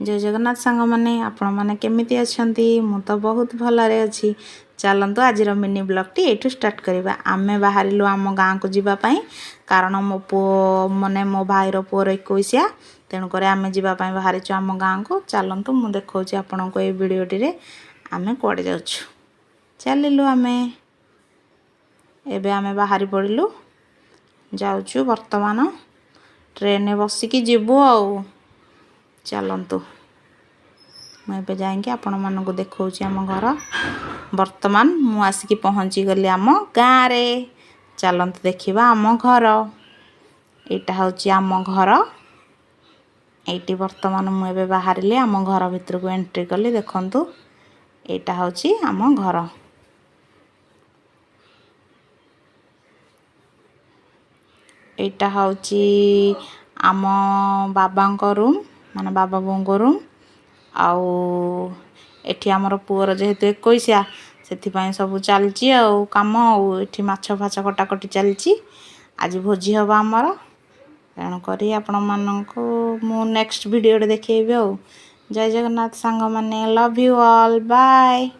जय जगन्नाथ सांग माने आपण माने केमिति अछंती मु तो बहुत भलरे अछि। चलंतु आज मिनी ब्लॉग टी एठू स्टार्ट करबा। आमे बाहरिलु आम गाँ को जीवा पई कारण मो पो माने मो भाई रो पोर 21 तेणु करे आमे जीवा पई बाहरिचु आम गाँ को। चलंतु मु देखौची आपण को ए वीडियो टी रे आमे कोडे जाउछु। चलिलु आमे एबे आमे बाहरी पड़िलु जाउछु वर्तमान ट्रेन में बसिकी जीवु आ चलतु मुझे जाइए आपण मानक देखा आम घर बर्तमान मु आसिकी पहुँची गली आम गाँव रे। चलतु देखा आम घर यहाँ हूँ आम घर ये बर्तमान मुझे बाहर आम घर भीतर को एंट्री कली। देखु यहाँ हूँ आम घर यहाँ हूँ आम बाबा रूम माने बाबा बों को रूम आउ एठी हमर पुअर जेहेतु 21 से सब चलची काम एठी माछ फाछ कटाकटी चलची। आज भोजी हवा हमर तेणु करी आपण मानक मु नेक्स्ट वीडियो देखिबे। जय जगन्नाथ सांग माने लव यू ऑल बाय।